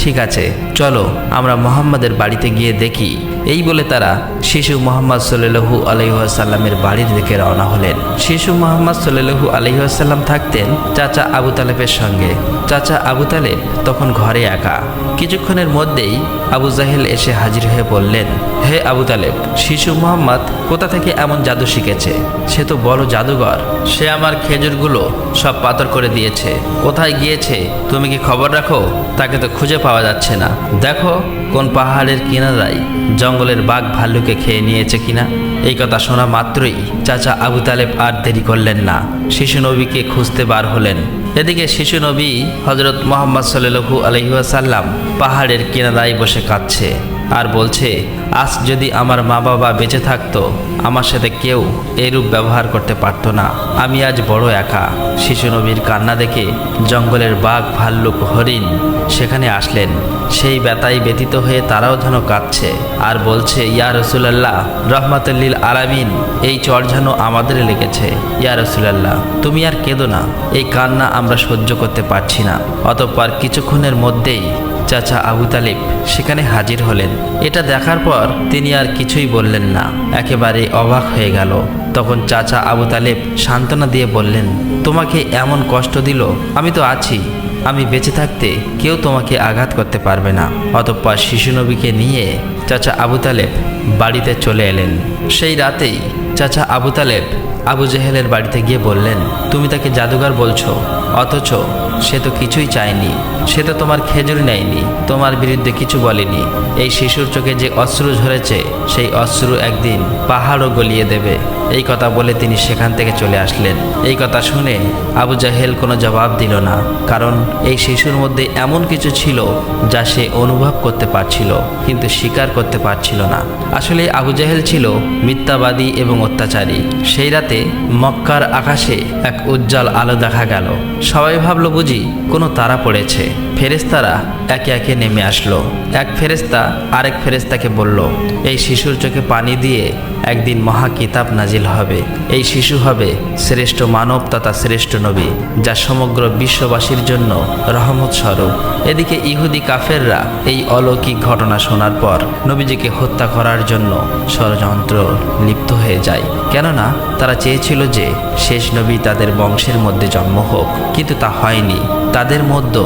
ঠিক আছে, চলো আমরা মুহাম্মাদের বাড়িতে গিয়ে দেখি। এই বলে তারা শিশু মুহাম্মদ সাল্লাল্লাহু আলাইহি ওয়াসাল্লামের বাড়ির দিকে রওনা হলেন। শিশু মুহাম্মদ সাল্লাল্লাহু আলাইহি ওয়াসাল্লাম থাকতেন চাচা আবু তালেবের সঙ্গে। চাচা আবু তালেব তখন ঘরে একা। কিছুক্ষণের মধ্যেই আবু জাহেল এসে হাজির হয়ে বললেন, হে আবু তালেব, শিশু মুহাম্মদ কোথা থেকে এমন জাদু শিখেছে? সে তো বড় জাদুঘর। সে আমার খেজুরগুলো সব পাথর করে দিয়েছে। কোথায় গিয়েছে তুমি কি খবর রাখো? তাকে তো খুঁজে পাওয়া যাচ্ছে না। দেখো কোন পাহাড়ের কিনারায় জঙ্গলের বাঘ ভাল্লুকে খেয়ে নিয়েছে কিনা। এই কথা শোনা মাত্রই চাচা আবু তালেব আর দেরি করলেন না, শিশু নবীকে খুঁজতে বার হলেন। এদিকে শিশু নবী হযরত মুহাম্মদ সাল্লাল্লাহু আলাইহি ওয়াসাল্লাম পাহাড়ের কিনারায় বসে কাঁদছে আর বলছে, আজ যদি আমার মা বাবা বেঁচে থাকতো, আমার সাথে কেউ এরূপ ব্যবহার করতে পারতো না। আমি আজ বড় একা। শিশু নবীর কান্না দেখে জঙ্গলের বাঘ ভাল্লুক হরিণ সেখানে আসলেন। সেই ব্যথায় ব্যতীত হয়ে তারাও যেন কাঁদছে আর বলছে, ইয়া রাসূলুল্লাহ, রহমাতুল লিল আলামিন, এই চর যেন আমাদের লেগেছে। ইয়া রাসূলুল্লাহ, তুমি আর কেঁদো না, এই কান্না আমরা সহ্য করতে পারছি না। অতঃপর কিছুক্ষণের মধ্যেই চাচা আবু তালেব সেখানে হাজির হলেন। এটা দেখার পর তিনি আর কিছুই বললেন না, একেবারে অবাক হয়ে গেল। তখন চাচা আবু তালেব সান্ত্বনা দিয়ে বললেন, তোমাকে এমন কষ্ট দিল, আমি তো আছি। আমি বেঁচে থাকতে কেউ তোমাকে আঘাত করতে পারবে না। অতঃপর শিশু নবীকে নিয়ে চাচা আবু তালেব বাড়িতে চলে এলেন। সেই রাতেই চাচা আবু তালেব আবু জেহেলের বাড়িতে গিয়ে বললেন, তুমি তাকে জাদুঘর বলছো, অথচ সে তো কিছুই চায়নি। সে তো তোমার খেজুর নেয়নি, তোমার বিরুদ্ধে কিছু বলেনি। এই শিশুর চোখে যে অশ্রু ঝরেছে, সেই অশ্রু একদিন পাহাড়ও গলিয়ে দেবে। এই কথা বলে তিনি সেখান থেকে চলে আসলেন। এই কথা শুনে আবু জাহেল কোনো জবাব দিল না, কারণ এই শিশুর মধ্যে এমন কিছু ছিল যা সে অনুভব করতে পারছিল, কিন্তু স্বীকার করতে পারছিল না। আসলে আবু জাহেল ছিল মিথ্যাবাদী এবং অত্যাচারী। সেই রাতে মক্কার আকাশে এক উজ্জ্বল আলো দেখা গেল। সবাই ভাবল বুঝি কোনো তারা পড়েছে। ফেরেশতারা একে একে নেমে আসলো। এক ফেরেশতা আরেক ফেরেশতাকে বলল, এই শিশুর চোখে পানি দিয়ে একদিন মহা কিতাব নাজিল হবে। এই শিশু হবে শ্রেষ্ঠ মানব তথা শ্রেষ্ঠ নবী, যা সমগ্র বিশ্ববাসীর জন্য রহমত স্বরূপ। এদিকে ইহুদি কাফেররা এই অলৌকিক ঘটনা শোনার পর নবীজিকে হত্যা করার জন্য ষড়যন্ত্র লিপ্ত হয়ে যায়। কেননা তারা চেয়েছিল যে শেষ নবী তাদের বংশের মধ্যে জন্ম হোক, কিন্তু তা হয়নি। তাদের মধ্যে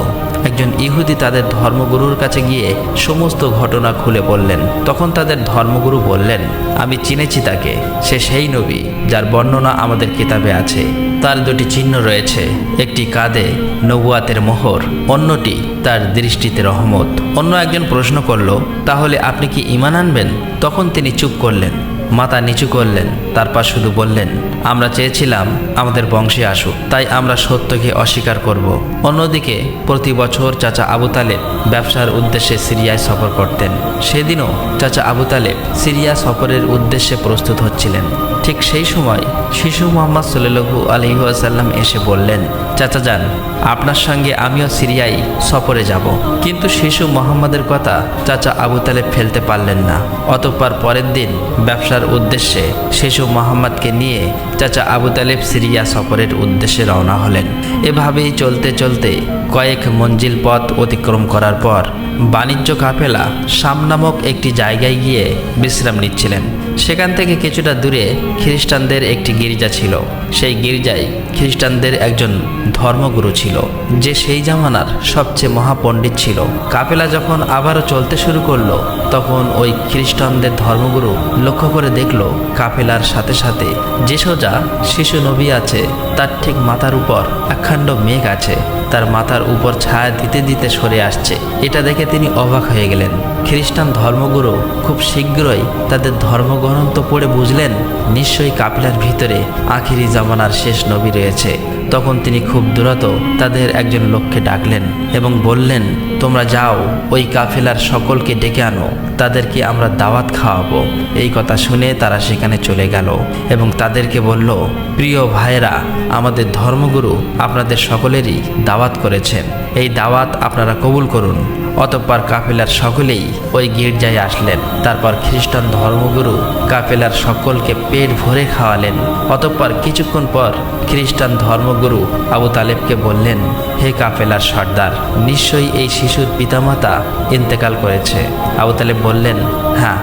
একজন ইহুদি তাদের ধর্মগুরুর কাছে গিয়ে সমস্ত ঘটনা খুলে বললেন। তখন তাদের ধর্মগুরু বললেন, আমি চিনেছি তাকে, সে সেই নবী যার বর্ণনা আমাদের কিতাবে আছে। তার দুটি চিহ্ন রয়েছে, একটি কাঁধে নবুয়াতের মোহর, অন্যটি তার দৃষ্টিতে রহমত। অন্য একজন প্রশ্ন করল, তাহলে আপনি কি ঈমান আনবেন? তখন তিনি চুপ করলেন, মাথা নিচু করলেন, তারপর শুধু বললেন, আমরা চেয়েছিলাম আমাদের বংশে আসুক, তাই আমরা সত্যকে অস্বীকার করব। অন্যদিকে প্রতি বছর চাচা আবু তালেব ব্যবসার উদ্দেশ্যে সিরিয়ায় সফর করতেন। সেদিনও চাচা আবু তালেব সিরিয়া সফরের উদ্দেশ্যে প্রস্তুত হচ্ছিলেন। ঠিক সেই সময় শিশু মুহাম্মদ সাল্লাল্লাহু আলাইহি ওয়াসাল্লাম এসে বললেন, চাচা যান, আপনার সঙ্গে আমিও সিরিয়ায় সফরে যাব। কিন্তু শিশু মুহাম্মদের কথা চাচা আবু তালেব ফেলতে পারলেন না। অতঃপর পরের দিন ব্যবসার উদ্দেশ্যে শিশু মুহাম্মদকে নিয়ে চাচা আবু তালেব সিরিয়া সফরের উদ্দেশ্যে রওনা হলেন। এভাবেই চলতে চলতে কয়েক মঞ্জিল পথ অতিক্রম করার পর বাণিজ্য কাফেলা শাম নামক একটি জায়গায় গিয়ে বিশ্রাম নিচ্ছিলেন। সেখান থেকে কিছুটা দূরে খ্রিস্টানদের একটি গির্জা ছিল। সেই গির্জায় খ্রিস্টানদের একজন ধর্মগুরু ছিল, যে সেই জামানার সবচেয়ে মহাপণ্ডিত ছিল। কাফেলা যখন আবারও চলতে শুরু করলো, তখন ওই খ্রিস্টানদের ধর্মগুরু লক্ষ্য করে দেখল কাফেলার সাথে সাথে যে সোজা শিশু নবী আছে, তার ঠিক মাথার উপর একখণ্ড মেঘ আছে, তার মাথার উপর ছায়া দিতে দিতে সরে আসছে। এটা দেখে তিনি অবাক হয়ে গেলেন। খ্রিস্টান ধর্মগুরু খুব শীঘ্রই তাদের ধর্মগ্রন্থ পড়ে বুঝলেন, নিশ্চয়ই কাফেলার ভিতরে আখিরি জামানার শেষ নবী রয়েছে। তখন তিনি খুব দ্রুত তাদের একজন লোককে ডাকলেন এবং বললেন, তোমরা যাও, ওই কাফেলার সকলকে ডেকে আনো। তাদেরকে আমরা দাওয়াত খাওয়াবো। এই কথা শুনে তারা সেখানে চলে গেল এবং তাদেরকে বলল, প্রিয় ভাইরা, আমাদের ধর্মগুরু আপনাদের সকলেরই দাওয়াত করেছেন, এই দাওয়াত আপনারা কবুল করুন। অতঃপর কাফেলার সকলেই ওই গির্জায় আসলেন। তারপর খ্রিস্টান ধর্মগুরু কাফেলার সকলকে পেট ভরে খাওয়ালেন। অতঃপর কিছুক্ষণ পর খ্রিস্টান ধর্মগুরু আবু তালেবকে বললেন, হে কাফেলার সর্দার, নিশ্চয়ই এই শিশুর পিতামাতা ইন্তেকাল করেছে। আবু তালেব বললেন, হ্যাঁ,